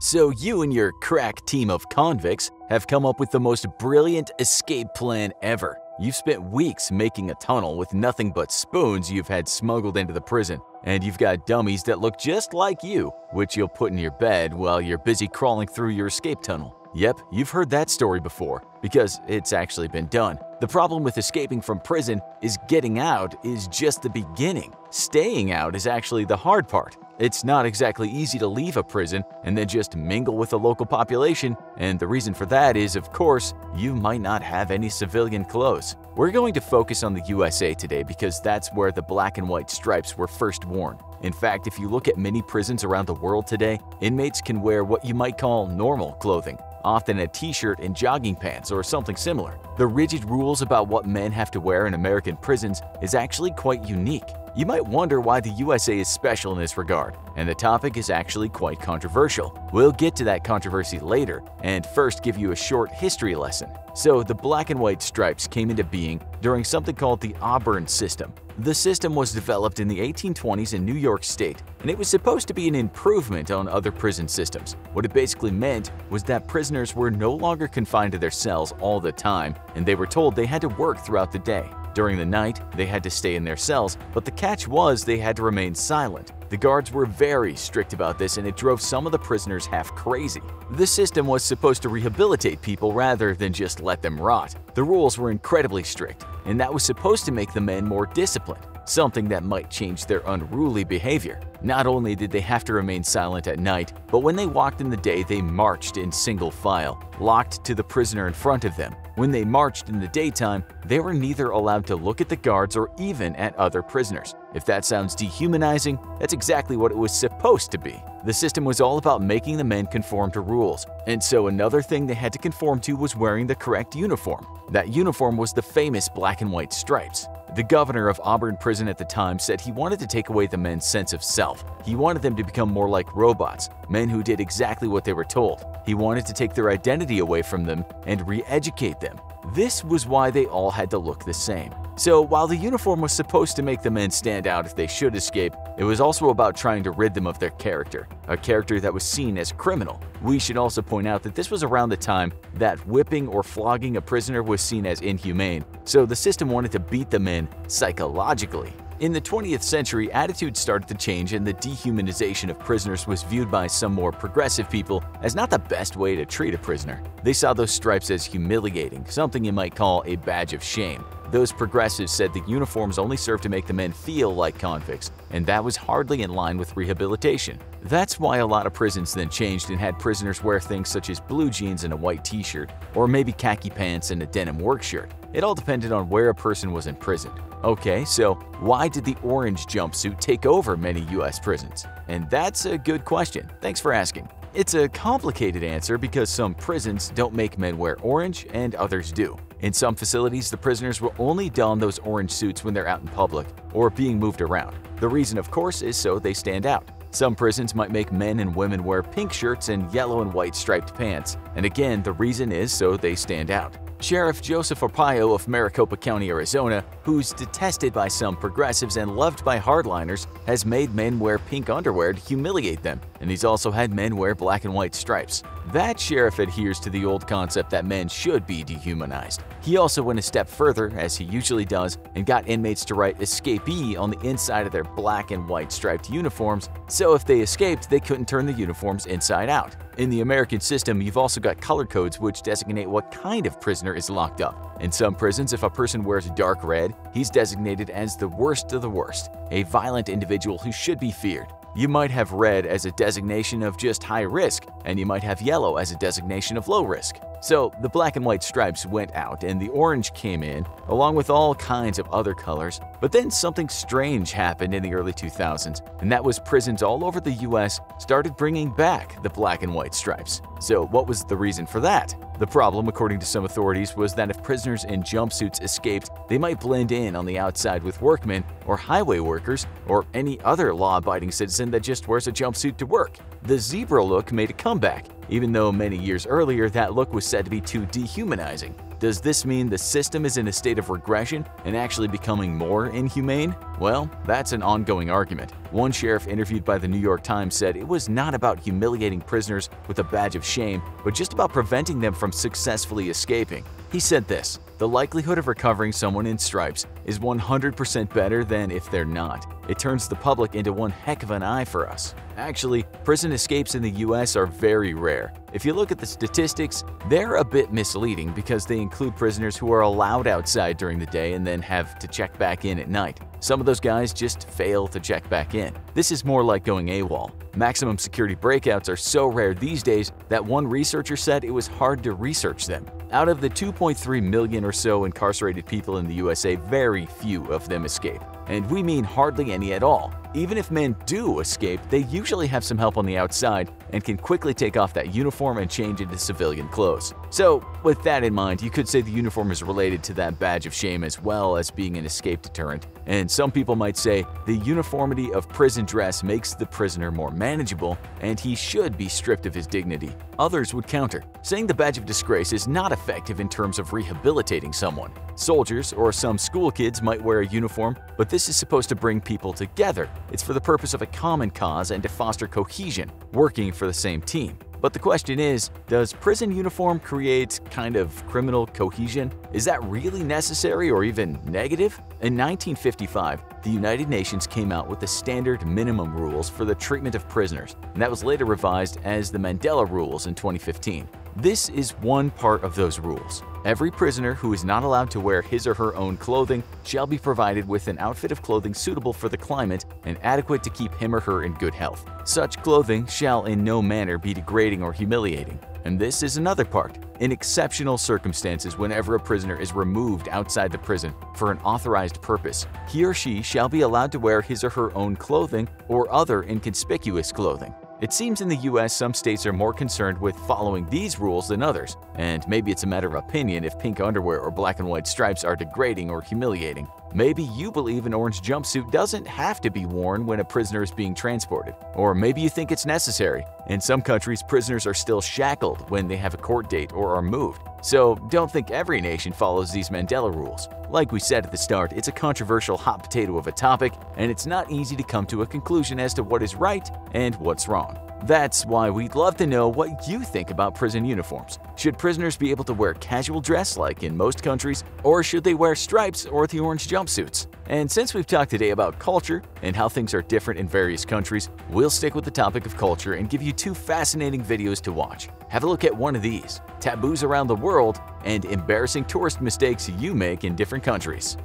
So you and your crack team of convicts have come up with the most brilliant escape plan ever. You've spent weeks making a tunnel with nothing but spoons you've had smuggled into the prison, and you've got dummies that look just like you, which you'll put in your bed while you're busy crawling through your escape tunnel. Yep, you've heard that story before, because it's actually been done. The problem with escaping from prison is getting out is just the beginning. Staying out is actually the hard part. It's not exactly easy to leave a prison and then just mingle with the local population, and the reason for that is, of course, you might not have any civilian clothes. We're going to focus on the USA today because that's where the black and white stripes were first worn. In fact, if you look at many prisons around the world today, inmates can wear what you might call normal clothing, often a t-shirt and jogging pants or something similar. The rigid rules about what men have to wear in American prisons is actually quite unique. You might wonder why the USA is special in this regard, and the topic is actually quite controversial. We'll get to that controversy later, and first give you a short history lesson. So the black and white stripes came into being during something called the Auburn System. The system was developed in the 1820s in New York State, and it was supposed to be an improvement on other prison systems. What it basically meant was that prisoners were no longer confined to their cells all the time, and they were told they had to work throughout the day. During the night, they had to stay in their cells, but the catch was they had to remain silent. The guards were very strict about this, and it drove some of the prisoners half crazy. The system was supposed to rehabilitate people rather than just let them rot. The rules were incredibly strict, and that was supposed to make the men more disciplined, something that might change their unruly behavior. Not only did they have to remain silent at night, but when they walked in the day, they marched in single file, locked to the prisoner in front of them. When they marched in the daytime, they were neither allowed to look at the guards or even at other prisoners. If that sounds dehumanizing, that's exactly what it was supposed to be. The system was all about making the men conform to rules, and so another thing they had to conform to was wearing the correct uniform. That uniform was the famous black and white stripes. The governor of Auburn Prison at the time said he wanted to take away the men's sense of self. He wanted them to become more like robots, men who did exactly what they were told. He wanted to take their identity away from them and re-educate them. This was why they all had to look the same. So while the uniform was supposed to make the men stand out if they should escape, it was also about trying to rid them of their character, a character that was seen as criminal. We should also point out that this was around the time that whipping or flogging a prisoner was seen as inhumane, so the system wanted to beat the men psychologically. In the 20th century, attitudes started to change, and the dehumanization of prisoners was viewed by some more progressive people as not the best way to treat a prisoner. They saw those stripes as humiliating, something you might call a badge of shame. Those progressives said the uniforms only served to make the men feel like convicts, and that was hardly in line with rehabilitation. That's why a lot of prisons then changed and had prisoners wear things such as blue jeans and a white t-shirt, or maybe khaki pants and a denim work shirt. It all depended on where a person was imprisoned. Okay, so why did the orange jumpsuit take over many US prisons? And that's a good question. Thanks for asking. It's a complicated answer because some prisons don't make men wear orange and others do. In some facilities, the prisoners will only don those orange suits when they're out in public or being moved around. The reason, of course, is so they stand out. Some prisons might make men and women wear pink shirts and yellow and white striped pants, and again, the reason is so they stand out. Sheriff Joseph Arpaio of Maricopa County, Arizona, who's detested by some progressives and loved by hardliners, has made men wear pink underwear to humiliate them, and he's also had men wear black and white stripes. That sheriff adheres to the old concept that men should be dehumanized. He also went a step further, as he usually does, and got inmates to write escapee on the inside of their black and white striped uniforms, so if they escaped, they couldn't turn the uniforms inside out. In the American system, you've also got color codes which designate what kind of prisoner is locked up. In some prisons, if a person wears dark red, he's designated as the worst of the worst, a violent individual who should be feared. You might have red as a designation of just high risk, and you might have yellow as a designation of low risk. So the black and white stripes went out and the orange came in, along with all kinds of other colors. But then something strange happened in the early 2000s, and that was prisons all over the US started bringing back the black and white stripes. So what was the reason for that? The problem, according to some authorities, was that if prisoners in jumpsuits escaped, they might blend in on the outside with workmen or highway workers or any other law-abiding citizen that just wears a jumpsuit to work. The zebra look made a comeback, even though many years earlier that look was said to be too dehumanizing. Does this mean the system is in a state of regression and actually becoming more inhumane? Well, that's an ongoing argument. One sheriff interviewed by the New York Times said it was not about humiliating prisoners with a badge of shame, but just about preventing them from successfully escaping. He said this: "The likelihood of recovering someone in stripes is 100% better than if they're not. It turns the public into one heck of an eye for us." Actually, prison escapes in the US are very rare. If you look at the statistics, they're a bit misleading because they include prisoners who are allowed outside during the day and then have to check back in at night. Some of those guys just fail to check back in. This is more like going AWOL. Maximum security breakouts are so rare these days that one researcher said it was hard to research them. Out of the 2.3 million or so incarcerated people in the USA, very few of them escape. And we mean hardly any at all. Even if men do escape, they usually have some help on the outside and can quickly take off that uniform and change into civilian clothes. So, with that in mind, you could say the uniform is related to that badge of shame as well as being an escape deterrent. And some people might say the uniformity of prison dress makes the prisoner more manageable and he should be stripped of his dignity. Others would counter, saying the badge of disgrace is not effective in terms of rehabilitating someone. Soldiers or some school kids might wear a uniform, but this is supposed to bring people together. It's for the purpose of a common cause and to foster cohesion, working for the same team. But the question is, does prison uniform create kind of criminal cohesion? Is that really necessary or even negative? In 1955, the United Nations came out with the standard minimum rules for the treatment of prisoners, and that was later revised as the Mandela Rules in 2015. This is one part of those rules. Every prisoner who is not allowed to wear his or her own clothing shall be provided with an outfit of clothing suitable for the climate and adequate to keep him or her in good health. Such clothing shall in no manner be degrading or humiliating. And this is another part. In exceptional circumstances, whenever a prisoner is removed outside the prison for an authorized purpose, he or she shall be allowed to wear his or her own clothing or other inconspicuous clothing. It seems in the US some states are more concerned with following these rules than others, and maybe it's a matter of opinion if pink underwear or black and white stripes are degrading or humiliating. Maybe you believe an orange jumpsuit doesn't have to be worn when a prisoner is being transported, or maybe you think it's necessary. In some countries, prisoners are still shackled when they have a court date or are moved. So don't think every nation follows these Mandela Rules. Like we said at the start, it's a controversial hot potato of a topic, and it's not easy to come to a conclusion as to what is right and what's wrong. That's why we'd love to know what you think about prison uniforms. Should prisoners be able to wear casual dress like in most countries, or should they wear stripes or the orange jumpsuits? And since we've talked today about culture and how things are different in various countries, we'll stick with the topic of culture and give you two fascinating videos to watch. Have a look at one of these: taboos around the world and embarrassing tourist mistakes you make in different countries.